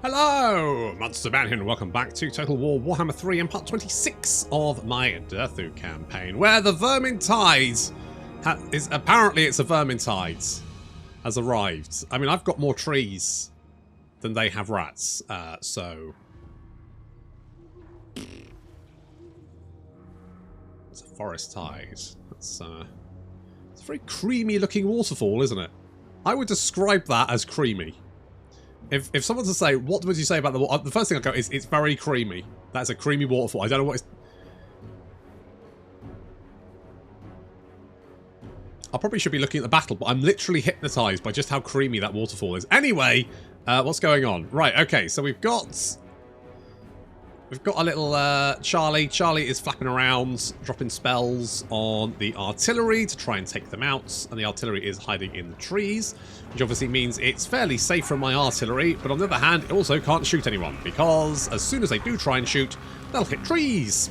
Hello! Modz abound here and welcome back to Total War Warhammer 3 and part 26 of my Durthu campaign, where the Vermintide apparently it's a Vermintide has arrived. I mean, I've got more trees than they have rats, so... It's a forest tide. It's a very creamy looking waterfall, isn't it? I would describe that as creamy. If someone to say, what would you say about the water? The first thing I go is, it's very creamy. That's a creamy waterfall. I don't know what it's... I probably should be looking at the battle, but I'm literally hypnotized by just how creamy that waterfall is. Anyway, what's going on? Right, okay, so we've got a little Charlie. Charlie is flapping around, dropping spells on the artillery to try and take them out. And the artillery is hiding in the trees, which obviously means it's fairly safe from my artillery. But on the other hand, it also can't shoot anyone, because as soon as they do try and shoot, they'll hit trees.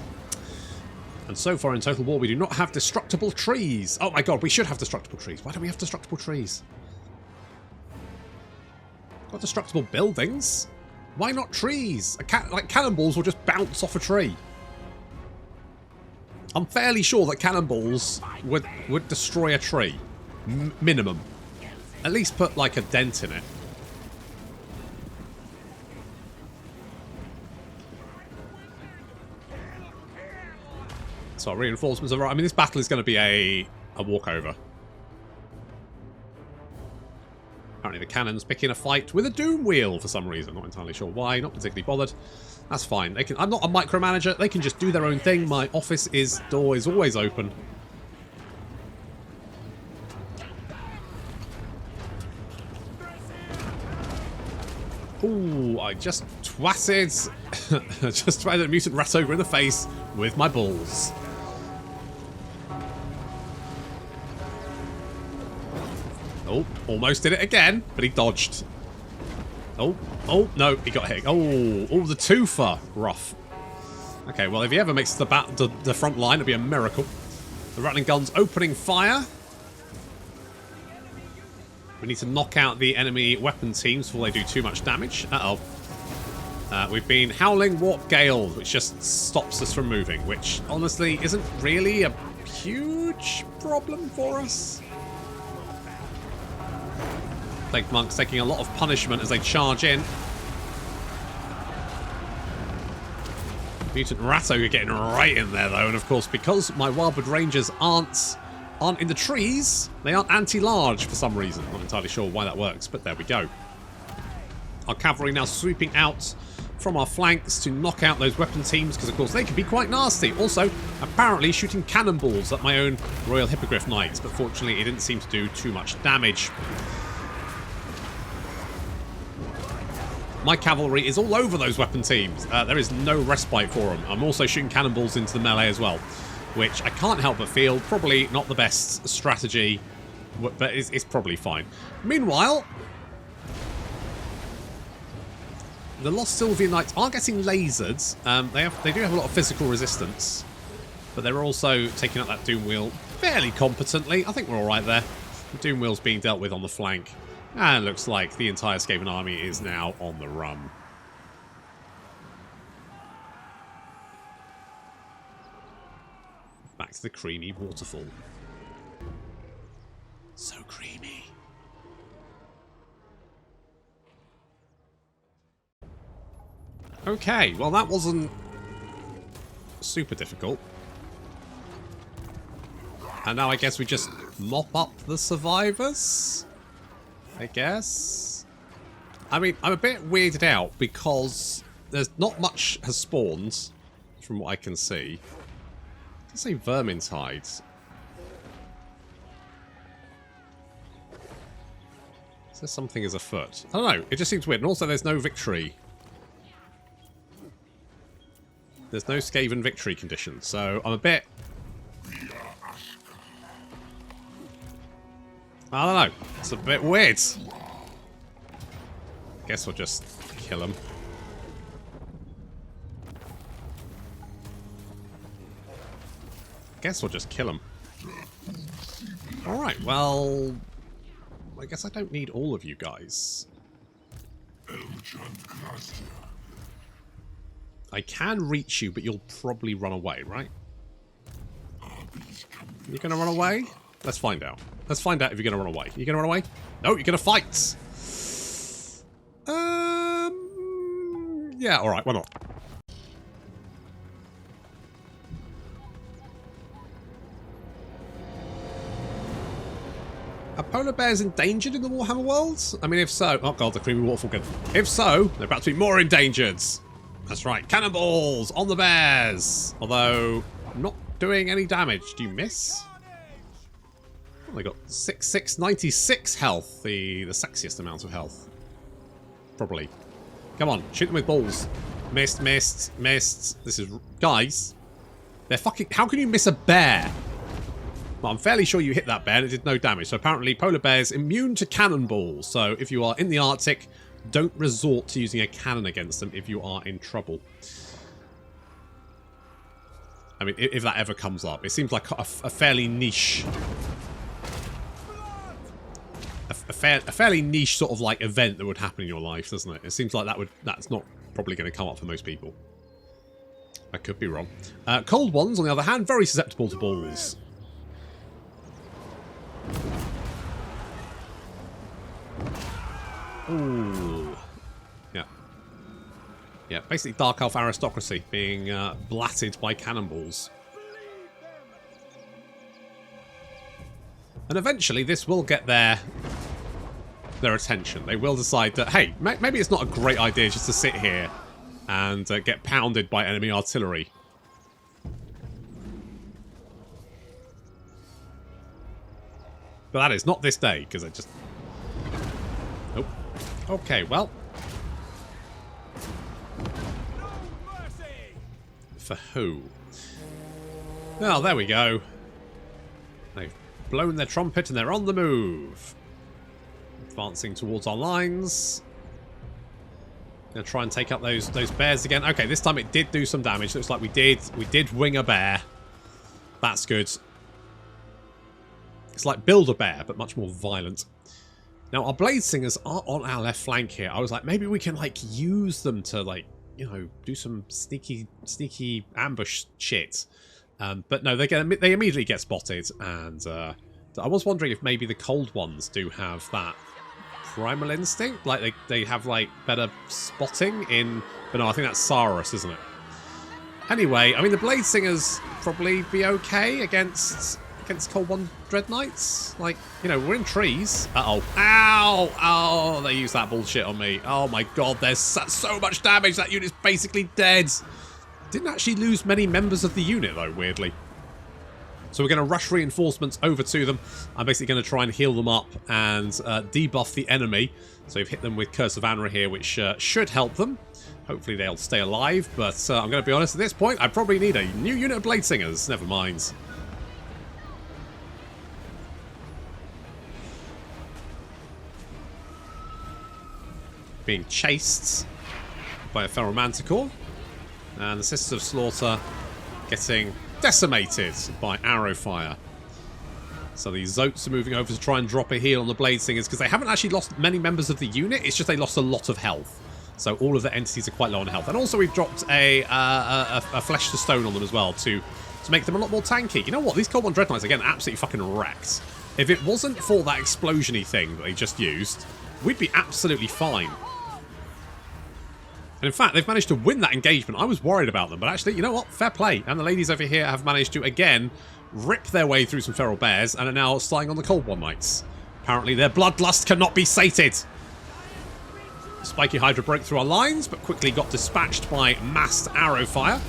And so far in Total War, we do not have destructible trees. Oh my god, we should have destructible trees. Why don't we have destructible trees? Got destructible buildings. Why not trees? Like cannonballs will just bounce off a tree. I'm fairly sure that cannonballs would destroy a tree. Minimum. At least put like a dent in it. So reinforcements are right. I mean, this battle is going to be a walkover. Apparently the cannon's picking a fight with a doom wheel for some reason. Not entirely sure why. Not particularly bothered. That's fine. They can. I'm not a micromanager. They can just do their own thing. My office door is always open. Ooh, I just twatted a mutant rat ogre in the face with my balls. Oh, almost did it again, but he dodged. Oh, no, he got hit. Oh, the twofer. Rough. Okay, well, if he ever makes the front line, it'll be a miracle. The rattling gun's opening fire. We need to knock out the enemy weapon teams before they do too much damage. Uh-oh. We've been howling warp gale, which just stops us from moving, which honestly isn't really a huge problem for us. Plague monks taking a lot of punishment as they charge in. Mutant rat ogre getting right in there though, and of course because my wildwood rangers aren't in the trees, they aren't anti-large for some reason. Not entirely sure why that works, but there we go. Our cavalry now sweeping out from our flanks to knock out those weapon teams, because of course they can be quite nasty. Also, apparently shooting cannonballs at my own Royal Hippogriff Knights, but fortunately it didn't seem to do too much damage. My cavalry is all over those weapon teams. There is no respite for them. I'm also shooting cannonballs into the melee as well, which I can't help but feel probably not the best strategy, but it's probably fine. Meanwhile, the Lost Sylvian Knights are getting lasered. They do have a lot of physical resistance, but they're also taking out that Doom Wheel fairly competently. I think we're all right there. The Doom Wheel's being dealt with on the flank. And it looks like the entire Skaven army is now on the run. Back to the creamy waterfall. So creamy. Okay, well that wasn't super difficult. And now I guess we just mop up the survivors? I guess. I mean, I'm a bit weirded out because there's not much has spawned from what I can see. Let's say Vermintide. Is there something as afoot? I don't know. It just seems weird. And also there's no victory. There's no Skaven victory condition. So I'm a bit... I don't know. It's a bit weird. Guess we'll just kill him. Alright, well... I guess I don't need all of you guys. I can reach you, but you'll probably run away, right? You're going to run away? Let's find out. Let's find out if you're going to run away. You're going to run away? No, you're going to fight. Yeah, alright, why not? Are polar bears endangered in the Warhammer worlds? I mean, if so... Oh god, the creamy waterfall again. If so, they're about to be more endangered. That's right, cannonballs on the bears. Although, not doing any damage. Do you miss? Oh, they got 96 health. The sexiest amount of health. Probably. Come on, shoot them with balls. Missed, missed, missed. This is... Guys. They're fucking... How can you miss a bear? Well, I'm fairly sure you hit that bear and it did no damage. So apparently polar bears immune to cannonballs. So if you are in the Arctic, don't resort to using a cannon against them if you are in trouble. I mean, if that ever comes up. It seems like a fairly niche... A fairly niche sort of like event that would happen in your life, doesn't it? It seems like that's not probably going to come up for most people. I could be wrong. Cold ones, on the other hand, very susceptible to balls. Ooh. Yeah. Yeah, basically Dark Elf aristocracy being blatted by cannonballs. And eventually this will get their attention. They will decide that, hey, maybe it's not a great idea just to sit here and get pounded by enemy artillery. But that is not this day, because I just... Nope. Okay, well. For who? Oh, there we go. They've blown their trumpet and they're on the move. Advancing towards our lines. Gonna try and take out those bears again. Okay, this time it did do some damage. Looks like we did wing a bear. That's good. It's like Build a Bear, but much more violent. Now, our Blade Singers are on our left flank here. I was like, maybe we can, like, use them to, like, you know, do some sneaky ambush shit. But no, they immediately get spotted. And I was wondering if maybe the Cold Ones do have that primal instinct. Like, they have, like, better spotting in... But no, I think that's Saurus, isn't it? Anyway, I mean, the Blade Singers probably be okay against Cold One Dread Knights. Like, you know, we're in trees. Uh-oh. Ow! Oh, they used that bullshit on me. Oh my god, there's so much damage. That unit's basically dead. Didn't actually lose many members of the unit, though, weirdly. So we're going to rush reinforcements over to them. I'm basically going to try and heal them up and debuff the enemy. So we've hit them with Curse of Anra here, which should help them. Hopefully they'll stay alive. But I'm going to be honest, at this point, I probably need a new unit of Blade Singers. Never mind. Being chased by a Feral Manticore. And the Sisters of Slaughter getting decimated by arrow fire. So the Zotes are moving over to try and drop a heal on the Blade Singers because they haven't actually lost many members of the unit. It's just they lost a lot of health. So all of the entities are quite low on health. And also we've dropped a Flesh to Stone on them as well to make them a lot more tanky. You know what? These Cold One Dread Knights are getting absolutely fucking wrecked. If it wasn't for that explosion-y thing that they just used, we'd be absolutely fine. And in fact, they've managed to win that engagement. I was worried about them, but actually, you know what? Fair play. And the ladies over here have managed to, again, rip their way through some feral bears and are now starting on the Cold One Knights. Apparently, their bloodlust cannot be sated. Spiky Hydra broke through our lines, but quickly got dispatched by massed arrow fire.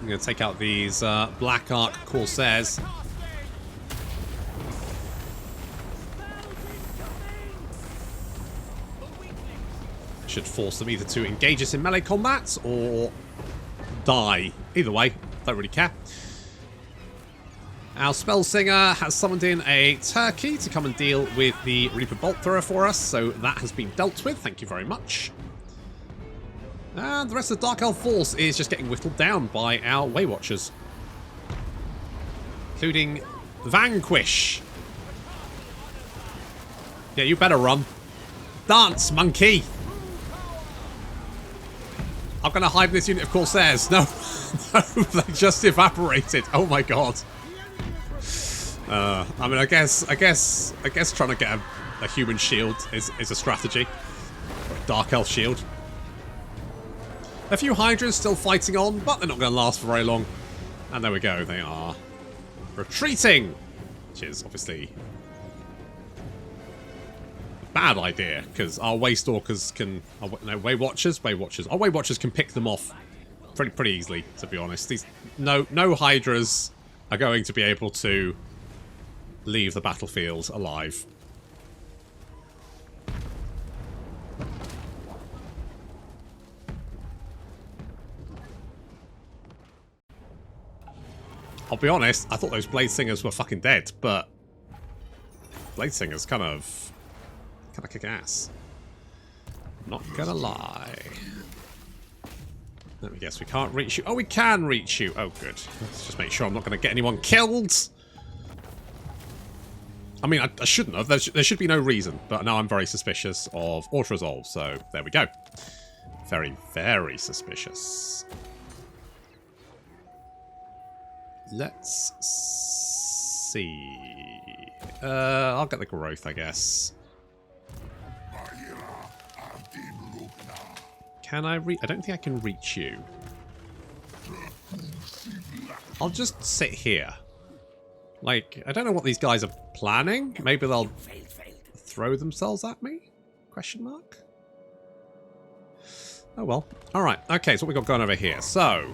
I'm going to take out these Black Ark Corsairs. Should force them either to engage us in melee combat or die. Either way, don't really care. Our Spell Singer has summoned in a turkey to come and deal with the Reaper Bolt Thrower for us, so that has been dealt with. Thank you very much. And the rest of the Dark Elf force is just getting whittled down by our Waywatchers, including Vanquish. Yeah, you better run. Dance, monkey! I'm going to hide this unit of Corsairs. No, no, they just evaporated. Oh my god. I mean, I guess trying to get a human shield is a strategy. Or a Dark Elf shield. A few Hydras still fighting on, but they're not going to last for very long. And there we go, they are retreating! Which is obviously a bad idea, because our Waystalkers can... no, Waywatchers. Our Waywatchers can pick them off pretty easily, to be honest. These no Hydras are going to be able to leave the battlefield alive. I'll be honest, I thought those Blade Singers were fucking dead, but Blade Singers kind of kick ass. Not gonna lie. Let me guess, we can't reach you. Oh, we can reach you. Oh, good. Let's just make sure I'm not going to get anyone killed. I mean, I shouldn't have. There should be no reason, but now I'm very suspicious of auto-resolve, so there we go. Very, very suspicious. Let's see. I'll get the growth, I guess. Can I reach? I don't think I can reach you. I'll just sit here. Like, I don't know what these guys are planning. Maybe they'll throw themselves at me? Question mark? Oh well. Alright, okay, so what we got going over here. So,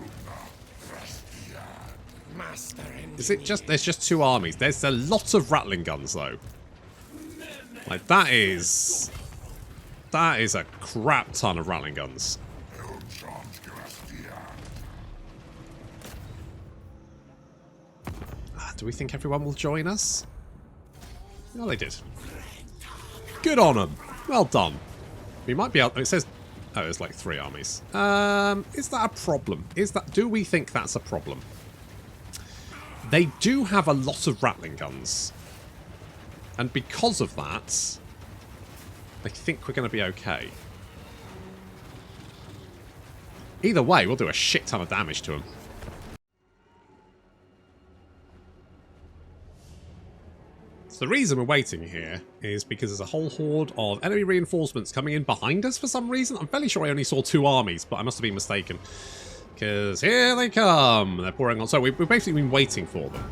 is it just... there's just two armies. There's a lot of rattling guns, though. Like, that is a crap ton of rattling guns. Do we think everyone will join us? No, they did. Good on them. Well done. We might be able... it says... oh, there's like 3 armies. Is that a problem? Do we think that's a problem? They do have a lot of rattling guns. And because of that, I think we're going to be okay. Either way, we'll do a shit ton of damage to them. So the reason we're waiting here is because there's a whole horde of enemy reinforcements coming in behind us for some reason. I'm fairly sure I only saw 2 armies, but I must have been mistaken. Because here they come. They're pouring on. So we've basically been waiting for them.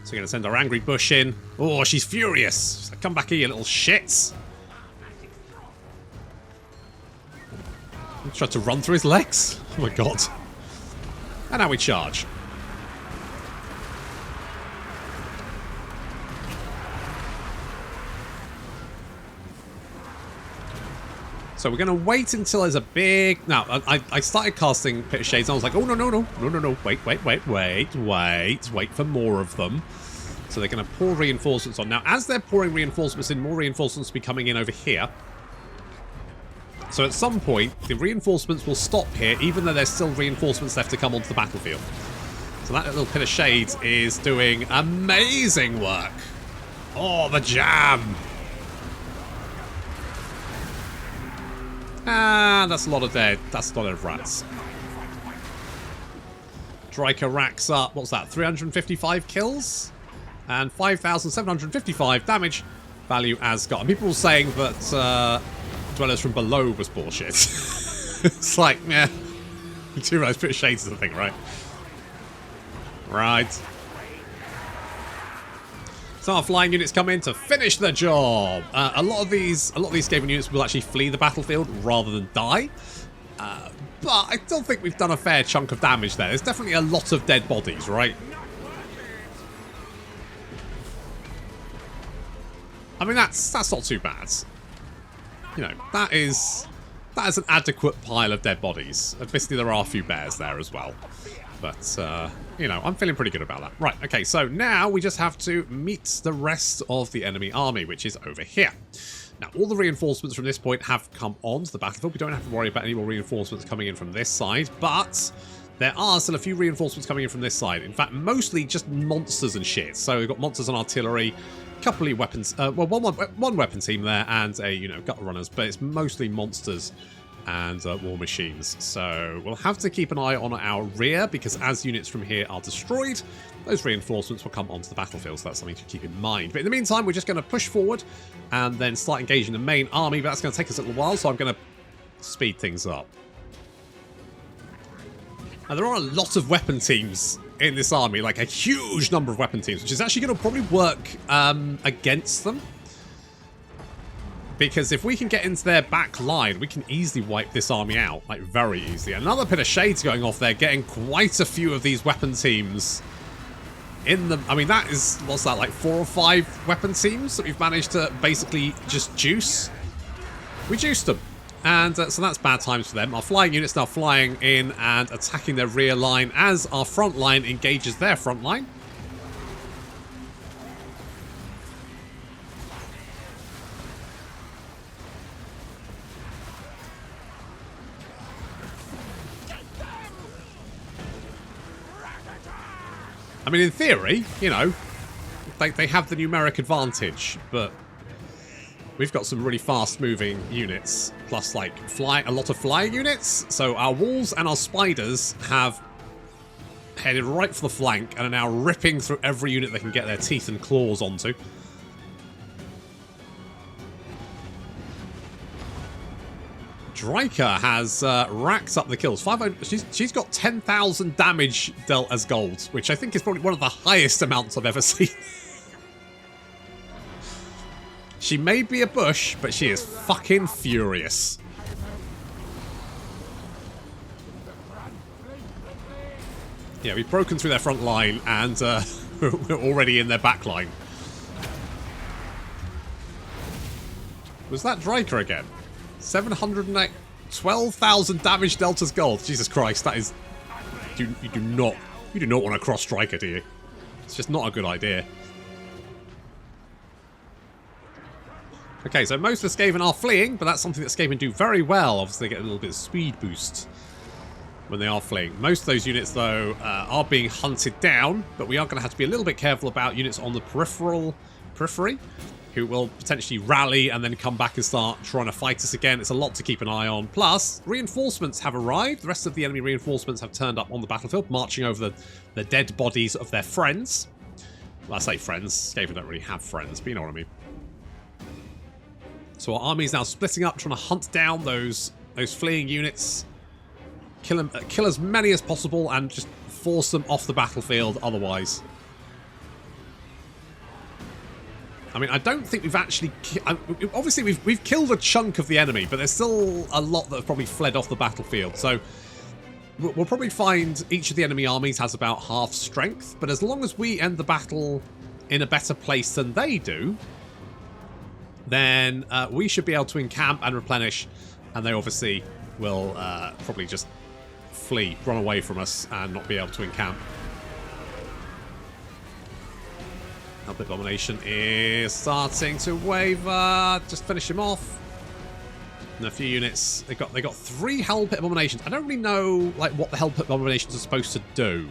So we're going to send our angry bush in. Oh, she's furious. She's like, come back here, you little shits. He tried to run through his legs. Oh my god. And now we charge. So we're going to wait until there's a big... now, I started casting Pit of Shades and I was like, oh, no. Wait for more of them. So they're going to pour reinforcements on. Now, as they're pouring reinforcements in, more reinforcements will be coming in over here. So at some point, the reinforcements will stop here, even though there's still reinforcements left to come onto the battlefield. So that little Pit of Shades is doing amazing work. Oh, the jam! Ah, that's a lot of dead. That's a lot of rats. Dryker racks up, what's that, 355 kills? And 5,755 damage value as got. And people were saying that Dwellers from Below was bullshit. It's like, yeah. You do realize Pit of Shades is the thing, right? Right. So our flying units come in to finish the job. A lot of these Skaven units will actually flee the battlefield rather than die. But I still think we've done a fair chunk of damage there. There's definitely a lot of dead bodies, right? I mean, that's not too bad. You know, that is an adequate pile of dead bodies. Admittedly, there are a few bears there as well. But, you know, I'm feeling pretty good about that. Right, okay, so now we just have to meet the rest of the enemy army, which is over here. Now, all the reinforcements from this point have come onto the battlefield. We don't have to worry about any more reinforcements coming in from this side, but there are still a few reinforcements coming in from this side. In fact, mostly just monsters and shit. So we've got monsters and artillery couple of weapons, well, one weapon team there and a, you know, gutter runners, but it's mostly monsters and war machines. So we'll have to keep an eye on our rear, because as units from here are destroyed, those reinforcements will come onto the battlefield, so that's something to keep in mind. But in the meantime, we're just going to push forward and then start engaging the main army, but that's going to take us a little while, so I'm going to speed things up. Now, there are a lot of weapon teams in this army, like a huge number of weapon teams, which is actually going to probably work against them. Because if we can get into their back line, we can easily wipe this army out, like very easily. Another bit of shades going off there, getting quite a few of these weapon teams in the... I mean, that is, what's that, like 4 or 5 weapon teams that we've managed to basically just juice? We juiced them. And so that's bad times for them. Our flying units now flying in and attacking their rear line as our front line engages their front line. I mean, in theory, you know, they have the numeric advantage, but we've got some really fast-moving units, plus, like, a lot of flying units. So our walls and our spiders have headed right for the flank and are now ripping through every unit they can get their teeth and claws onto. Dryka has racked up the kills. 500. She's got 10,000 damage dealt as gold, which I think is probably one of the highest amounts I've ever seen. She may be a bush, but she is fucking furious. Yeah, we've broken through their front line and we're already in their back line. Was that Dryka again? 708, 12,000 damage dealt as gold. Jesus Christ, that is... You do not want to cross Dryka, do you? It's just not a good idea. Okay, so most of the Skaven are fleeing, but that's something that Skaven do very well. Obviously, they get a little bit of speed boost when they are fleeing. Most of those units, though, are being hunted down, but we are going to have to be a little bit careful about units on the periphery, who will potentially rally and then come back and start trying to fight us again. It's a lot to keep an eye on. Plus, reinforcements have arrived. The rest of the enemy reinforcements have turned up on the battlefield, marching over the dead bodies of their friends. Well, I say friends. Skaven don't really have friends, but you know what I mean. So our army is now splitting up, trying to hunt down those fleeing units, kill as many as possible, and just force them off the battlefield otherwise. I mean, I don't think we've actually... Obviously, we've killed a chunk of the enemy, but there's still a lot that have probably fled off the battlefield. So we'll probably find each of the enemy armies has about half strength, but as long as we end the battle in a better place than they do, then we should be able to encamp and replenish, and they obviously will probably just flee, run away from us, and not be able to encamp. Helping Abomination is starting to waver. Just finish him off. And a few units. They got 3 Hell Pit Abominations. I don't really know like what the Hell Pit Abominations are supposed to do.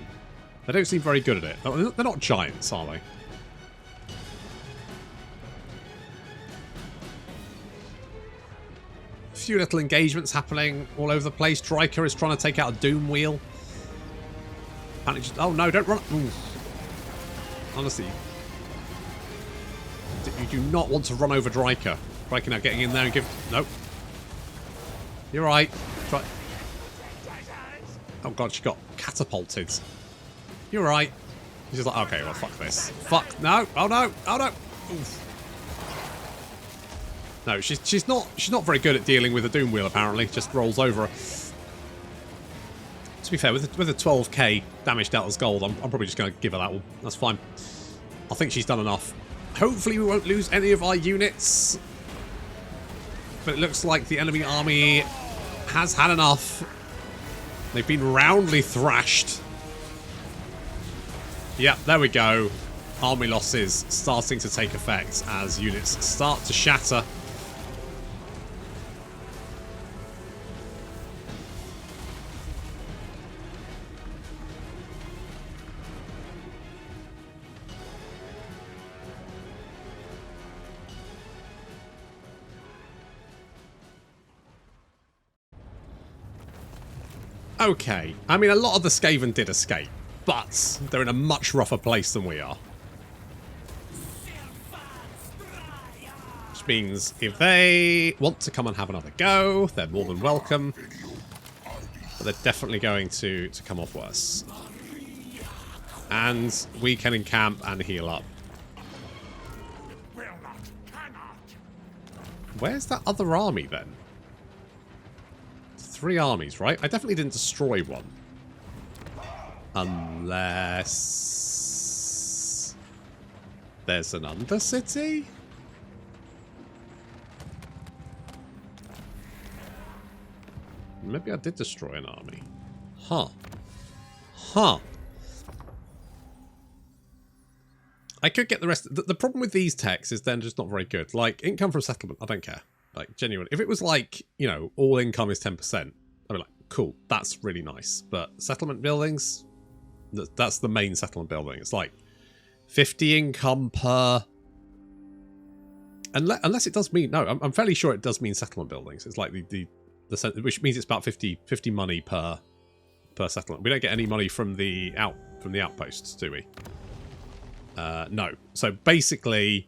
They don't seem very good at it. They're not giants, are they? A few little engagements happening all over the place. Dryka is trying to take out a Doom Wheel. Oh no, don't run. Ooh. Honestly. You do not want to run over Dryka. Dryka now getting in there and give... Nope. You're right. Oh god, she got catapulted. You're right. She's just like, okay, well, fuck this. Fuck. No. Oh no. Oh no. Oof. No, she's not very good at dealing with a Doom Wheel, apparently. Just rolls over her. To be fair, with a 12k damage dealt as gold, I'm probably just going to give her that one. That's fine. I think she's done enough. Hopefully we won't lose any of our units. But it looks like the enemy army has had enough. They've been roundly thrashed. Yep, there we go. Army losses starting to take effect as units start to shatter. Okay. I mean, a lot of the Skaven did escape, but they're in a much rougher place than we are. Which means if they want to come and have another go, they're more than welcome. But they're definitely going to come off worse. And we can encamp and heal up. Where's that other army then? 3 armies, right? I definitely didn't destroy one. Unless there's an undercity? Maybe I did destroy an army. Huh. Huh. I could get the rest. The problem with these techs is they're just not very good. Like, income from settlement, I don't care. Like, genuinely. If it was like, you know, all income is 10%, I'd be like, cool, that's really nice. But settlement buildings, that's the main settlement building. It's like 50 income per... Unless it does mean... No, I'm fairly sure it does mean settlement buildings. It's like the which means it's about 50 money per settlement. We don't get any money from the outposts, do we? No. So basically,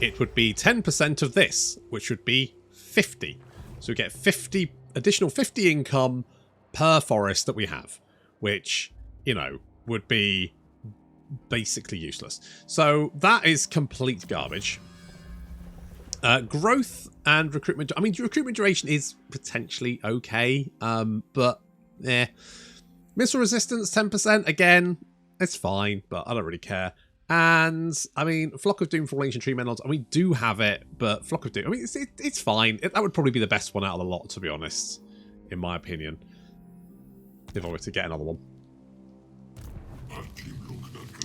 it would be 10% of this, which would be 50. So we get additional 50 income per forest that we have, which, you know, would be basically useless. So that is complete garbage. Growth and recruitment. I mean, recruitment duration is potentially okay, but yeah. Missile resistance 10%. Again, it's fine, but I don't really care. And I mean, Flock of Doom for Ancient Tree Men. I mean, do have it, but Flock of Doom. I mean, it's fine. That would probably be the best one out of the lot, to be honest, in my opinion. If I were to get another one.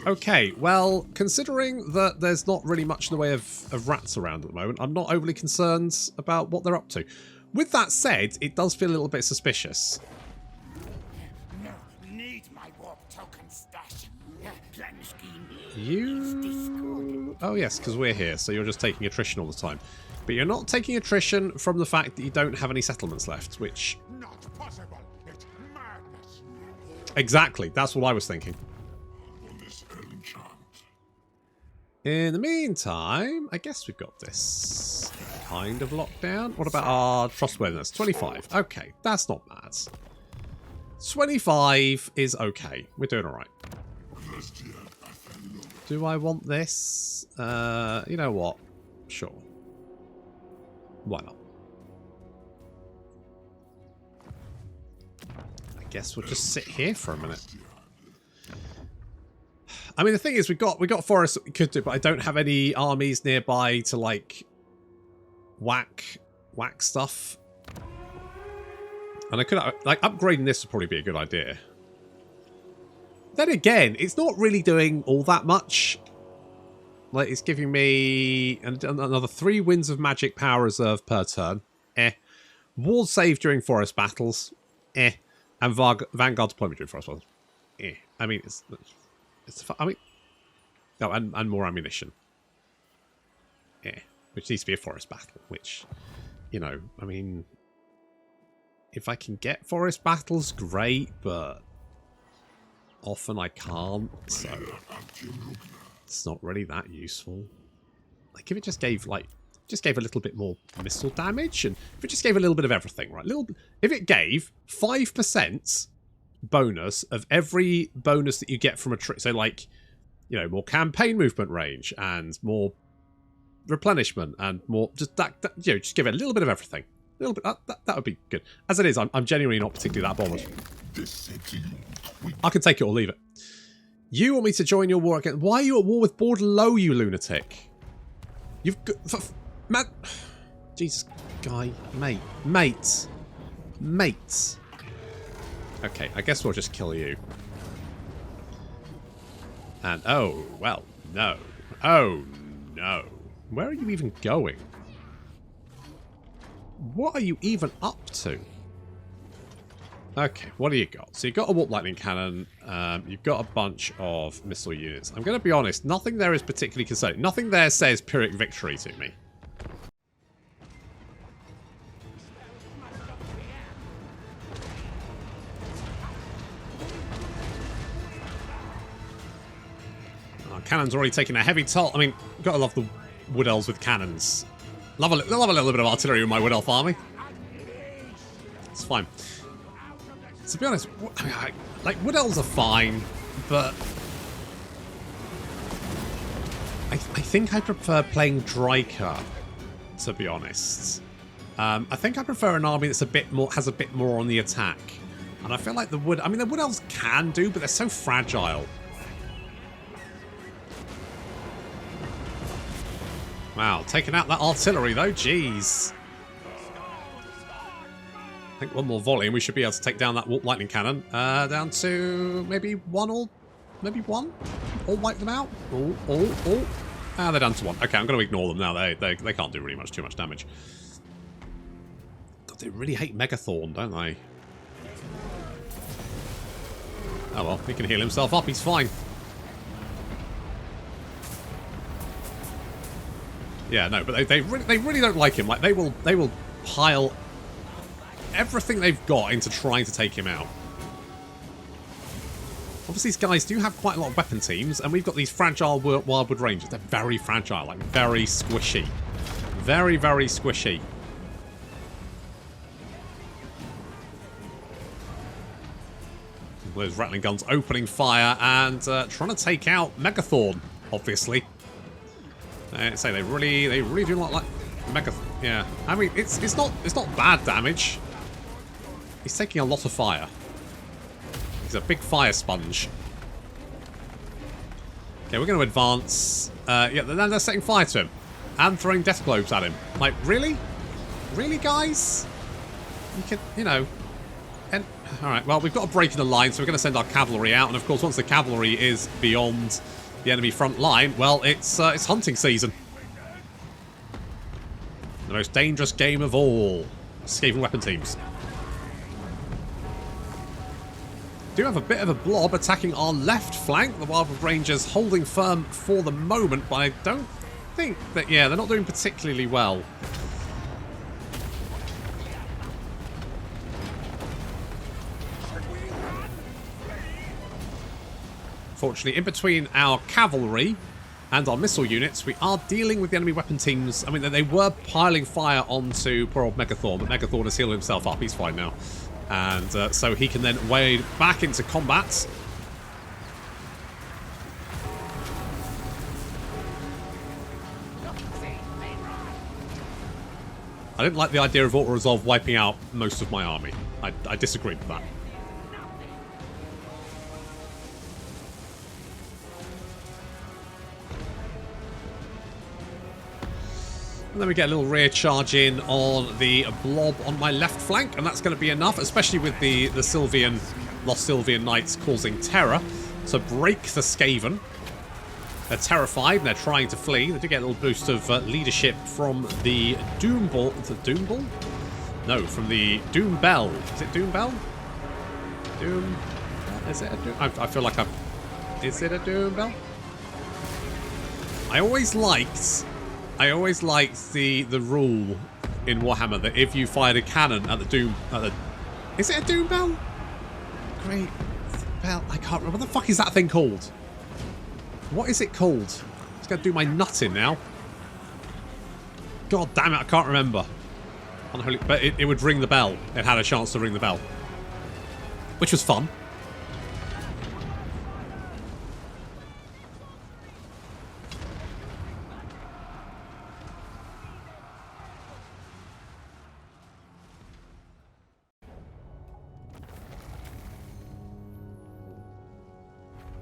Okay, well, considering that there's not really much in the way of rats around at the moment, I'm not overly concerned about what they're up to. With that said, it does feel a little bit suspicious. No, need my warp token stash. Plan scheme. You... Oh yes, because we're here, so you're just taking attrition all the time. But you're not taking attrition from the fact that you don't have any settlements left, which... Not possible. It's madness. Exactly, that's what I was thinking. In the meantime, I guess we've got this kind of lockdown. What about our trustworthiness? 25. Okay, that's not bad. 25 is okay. We're doing all right. Do I want this? You know what? Sure. Why not? I guess we'll just sit here for a minute. I mean, the thing is, we got forests that we could do, but I don't have any armies nearby to like whack stuff. And I could like upgrading this would probably be a good idea. Then again, it's not really doing all that much. Like, it's giving me another 3 winds of magic power reserve per turn. Ward save during forest battles. And Vanguard deployment during forest battles. I mean, I mean, oh, and more ammunition. Which needs to be a forest battle, which, you know, I mean, if I can get forest battles, great, but often I can't, so it's not really that useful. Like, if it just gave, a little bit more missile damage, and if it just gave a little bit of everything, right? If it gave 5% bonus of every bonus that you get from a tree. So, like, you know, more campaign movement range and more replenishment and more just that you know, just give it a little bit of everything. A little bit that would be good. As it is, I'm genuinely not particularly that bothered. I can take it or leave it. You want me to join your war again? Why are you at war with Bordello, you lunatic? You've got man. Jesus, guy, mate. Okay, I guess we'll just kill you. And, oh, well, no. Oh, no. Where are you even going? What are you even up to? Okay, what do you got? So you've got a warp lightning cannon. You've got a bunch of missile units. I'm going to be honest, nothing there is particularly concerning. Nothing there says Pyrrhic victory to me. cannons already taking a heavy toll. I mean, gotta love the Wood Elves with cannons. Love a little bit of artillery in my Wood Elf army. It's fine. To be honest, like, Wood Elves are fine, but I think I prefer playing Dryker, to be honest. I think I prefer an army that's has a bit more on the attack. And I feel like the Wood Elves can do, but they're so fragile. Wow, taking out that artillery though, jeez. I think one more volley and we should be able to take down that lightning cannon. Down to maybe one. All wipe them out. All. Ah, they're down to one. Okay, I'm going to ignore them now. They can't do really too much damage. God, they really hate Megathorn, don't they? Oh well, he can heal himself up. He's fine. Yeah, no, but they really don't like him. Like they will pile everything they've got into trying to take him out. Obviously, these guys do have quite a lot of weapon teams, and we've got these fragile Wildwood Rangers. They're very fragile, like very squishy. Very, very squishy. Those rattling guns opening fire and trying to take out Megathorn, obviously. Say they really do not like Megathorn. Yeah, I mean it's not bad damage. He's taking a lot of fire. He's a big fire sponge. Okay, we're going to advance. Yeah, then they're setting fire to him and throwing death globes at him. Like, really? Really, guys? You can, you know. And all right, well, we've got a break in the line, so we're going to send our cavalry out. And of course, once the cavalry is beyond the enemy front line, well, it's hunting season. The most dangerous game of all. Skaven weapon teams. Do have a bit of a blob attacking our left flank. The Wildwood Rangers holding firm for the moment, but I don't think that, yeah, they're not doing particularly well. Fortunately, in between our cavalry and our missile units, we are dealing with the enemy weapon teams. I mean, they were piling fire onto poor old Megathorn, but Megathorn has healed himself up. He's fine now. And so he can then wade back into combat. I didn't like the idea of auto-resolve wiping out most of my army. I disagreed with that. And then we get a little rear charge in on the blob on my left flank, and that's going to be enough, especially with the Lost Sylvian Knights causing terror, to break the Skaven. They're terrified and they're trying to flee. They do get a little boost of leadership from the Doom Ball. The Doom Ball? No, from the Doom Bell. Is it Doom Bell? Doom? Is it a Doom? I feel like I've... Is it a Doom Bell? I always liked the rule in Warhammer that if you fired a cannon at the Doom... is it a Doom Bell? Great Bell. I can't remember. What the fuck is that thing called? What is it called? It's going to do my nut in now. God damn it, I can't remember. Unholy, but it would ring the bell. It had a chance to ring the bell. Which was fun.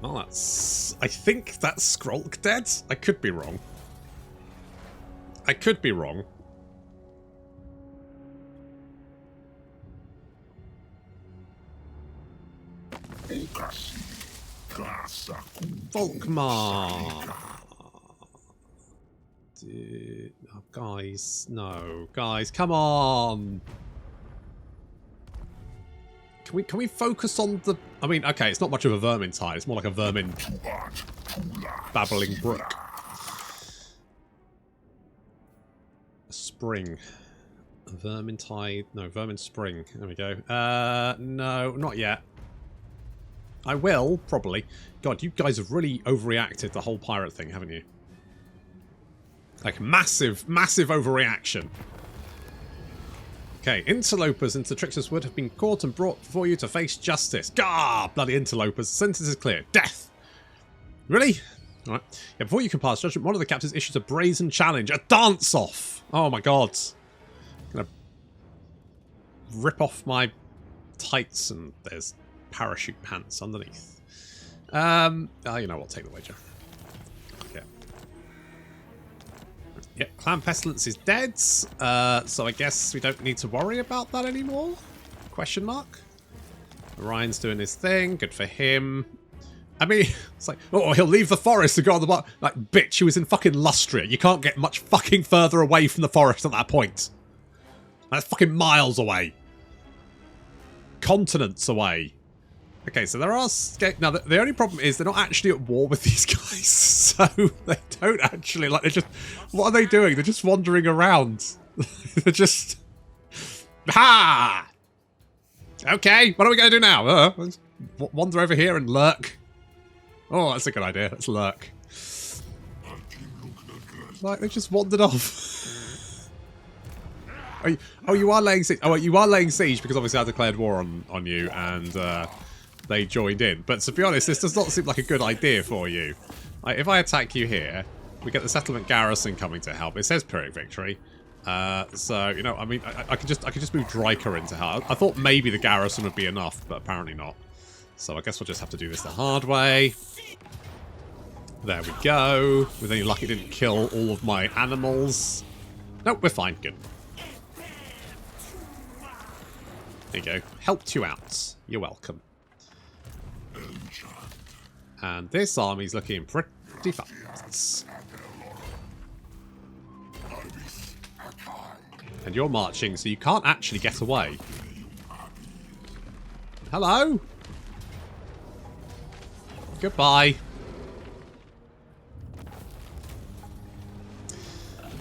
Well, that's... I think that's Skrulk dead? I could be wrong. I could be wrong. Volkmar! Oh, guys, no. Guys, come on! Can we focus on the... I mean, okay, it's not much of a Vermintide. It's more like a vermin... babbling brook. Spring. Vermintide... No, Vermin Spring. There we go. No, not yet. I will, probably. God, you guys have really overreacted the whole pirate thing, haven't you? Like, massive, massive overreaction. Okay, interlopers into Trickster's Wood have been caught and brought before you to face justice. Gah! Bloody interlopers. Sentence is clear. Death! Really? Alright. Yeah, before you can pass judgment, one of the captains issues a brazen challenge. A dance-off! Oh my god. I'm gonna rip off my tights and there's parachute pants underneath. Oh, you know what? Take the wager. Yeah. Yep, Clan Pestilence is dead. So I guess we don't need to worry about that anymore? Question mark? Ryan's doing his thing. Good for him. I mean, it's like, oh, he'll leave the forest to go on the bottom. Like, bitch, he was in fucking Lustria. You can't get much fucking further away from the forest at that point. That's fucking miles away. Continents away. Okay, so there are... Now, the only problem is they're not actually at war with these guys. So they don't actually... Like, they're just... What are they doing? They're just wandering around. They're just... Ha! Okay, what are we going to do now? Let's wander over here and lurk. Oh, that's a good idea. Let's lurk. Like, they just wandered off. Oh, you are laying siege. Oh, you are laying siege because obviously I declared war on you and they joined in. But to be honest, this does not seem like a good idea for you. Like, if I attack you here, we get the settlement garrison coming to help. It says Pyrrhic victory. So, you know, I mean, I could just move Dryker into help. I thought maybe the garrison would be enough, but apparently not. So I guess we'll just have to do this the hard way. There we go. With any luck, it didn't kill all of my animals. Nope, we're fine. Good. There you go. Helped you out. You're welcome. And this army's looking pretty fast. And you're marching, so you can't actually get away. Hello? Goodbye.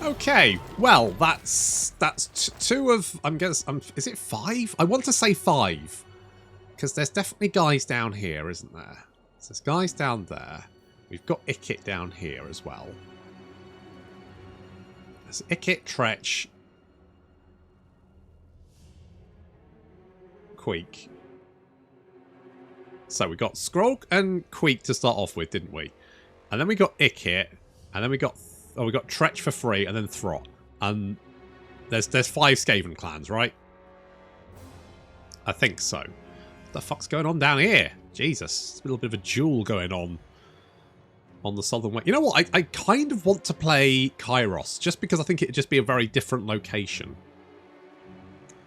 Okay, well, that's two of... is it 5? I want to say 5. Because there's definitely guys down here, isn't there? So there's guys down there. We've got Ikit down here as well. There's Ikit, Tretch, Queek. So we got Skrog and Queek to start off with, didn't we? And then we got Ikit, and then we got Tretch for free, and then Throt. And there's 5 Skaven clans, right? I think so. What the fuck's going on down here? Jesus, it's a little bit of a duel going on the southern way. You know what? I kind of want to play Kairos, just because I think it'd just be a very different location.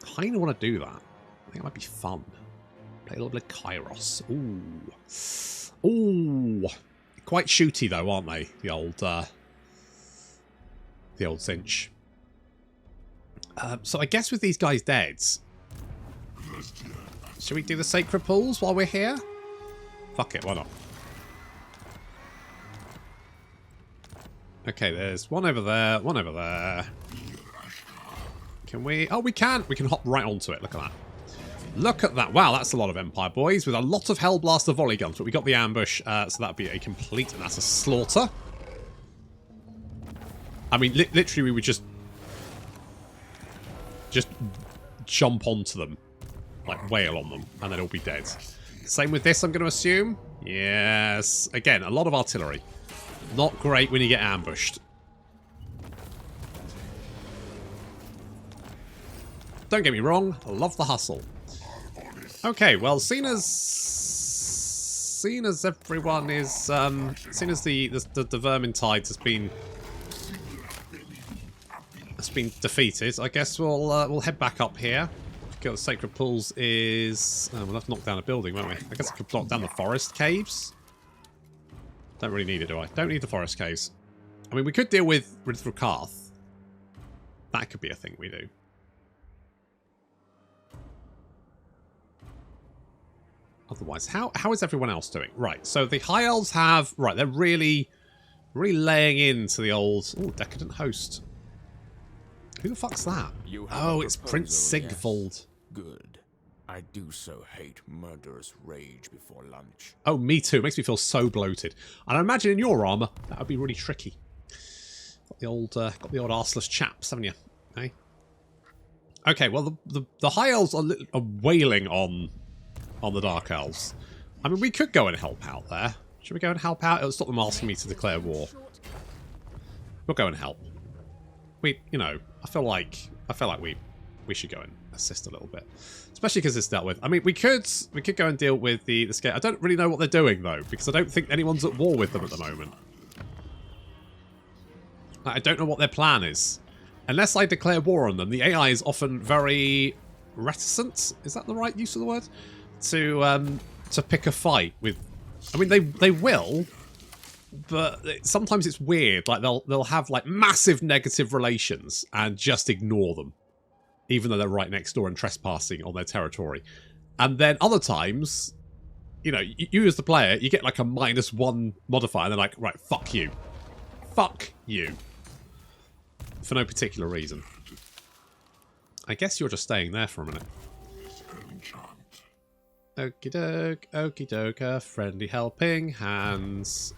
Kind of want to do that. I think it might be fun. Play a little bit of Kairos. Ooh. Ooh. Quite shooty though, aren't they? The old cinch. So I guess with these guys dead, should we do the sacred pools while we're here? Fuck it, why not? Okay, there's one over there, one over there. Can we... Oh, we can! We can hop right onto it, look at that. Look at that. Wow, that's a lot of Empire boys with a lot of Hellblaster volley guns, but we got the ambush, so that'd be a complete and utter slaughter. I mean, literally we would just jump onto them, like wail on them, and then all be dead. Same with this, I'm going to assume. Yes. Again, a lot of artillery. Not great when you get ambushed. Don't get me wrong, I love the hustle. Okay, well, seeing as everyone is, seeing as the Vermintide has been defeated, I guess we'll head back up here. Got the Sacred Pools is... Oh, we'll have to knock down a building, won't we? I guess I could knock down the forest caves. Don't really need it, do I? Don't need the forest caves. I mean, we could deal with Rukarth. That could be a thing we do. Otherwise, how is everyone else doing? Right, so the High Elves have... Right, they're really laying into the old... Oh, Decadent Host. Who the fuck's that? Oh, it's Prince Sigvald. Yes. Good. I do so hate murderous rage before lunch. Oh, me too. It makes me feel so bloated. And I imagine in your armour, that would be really tricky. Got the old arseless chaps, haven't you? Hey? Okay, well, the High Elves are wailing on the Dark Elves. I mean, we could go and help out there. Should we go and help out? It'll stop them asking me to declare war. We'll go and help. You know, I feel like we should go and assist a little bit, especially because it's dealt with. I mean, we could go and deal with the Skave. I don't really know what they're doing though, because I don't think anyone's at war with them at the moment. I don't know what their plan is. Unless I declare war on them, the AI is often very reticent. Is that the right use of the word? To pick a fight with. I mean, they will. But sometimes it's weird. Like they'll have like massive negative relations and just ignore them, even though they're right next door and trespassing on their territory. And then other times, you know, you as the player, you get like a -1 modifier. And they're like, right, fuck you, for no particular reason. I guess you're just staying there for a minute. Okie doke, friendly helping hands.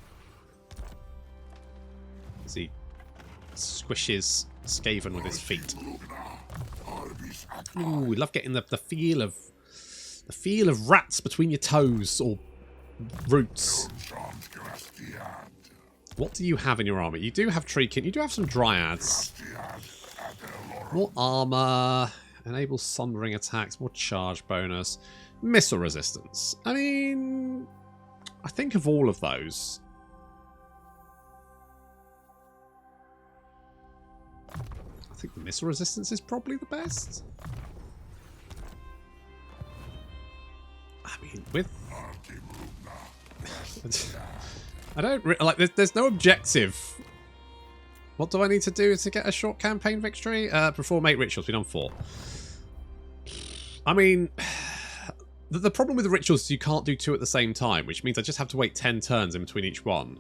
He squishes Skaven with his feet. Ooh, we love getting the feel of rats between your toes or roots. What do you have in your armor? You do have Treekin. You do have some Dryads. More armor. Enables sundering attacks. More charge bonus. Missile resistance. I mean, I think of all of those. I think the missile resistance is probably the best. I mean, with... I don't... Like, there's no objective. What do I need to do to get a short campaign victory? Perform 8 rituals. We've done 4. I mean... The problem with the rituals is you can't do 2 at the same time, which means I just have to wait 10 turns in between each one.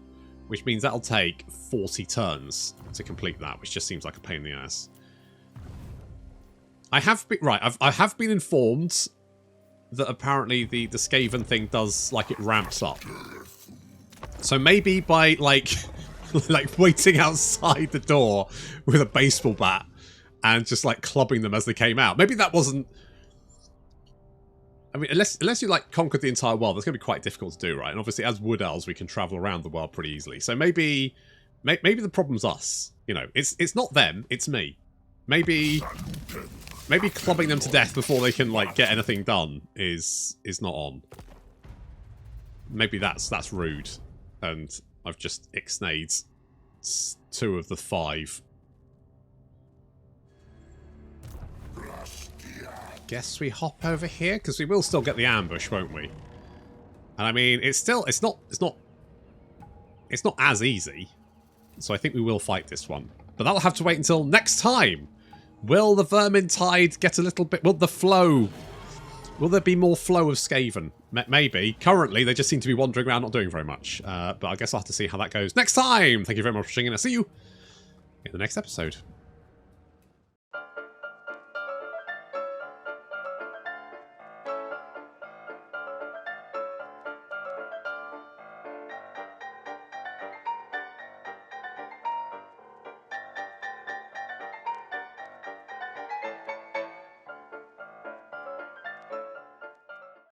Which means that'll take 40 turns to complete that, which just seems like a pain in the ass. I have been informed that apparently the Skaven thing does, like, it ramps up. So maybe by, like, like waiting outside the door with a baseball bat and just, like, clubbing them as they came out. Maybe that wasn't... I mean, unless you, like, conquered the entire world, that's going to be quite difficult to do, right? And obviously, as Wood Elves, we can travel around the world pretty easily. So maybe the problem's us. You know, it's not them, it's me. Maybe clubbing them to death before they can, like, get anything done is not on. Maybe that's rude, and I've just ixnayed 2 of the 5. Guess we hop over here, because we will still get the ambush, won't we? And I mean, it's not as easy. So I think we will fight this one. But that'll have to wait until next time. Will the Vermintide get a little bit... Will there be more flow of Skaven? Maybe. Currently, they just seem to be wandering around not doing very much. But I guess I'll have to see how that goes next time. Thank you very much for watching, and I'll see you in the next episode.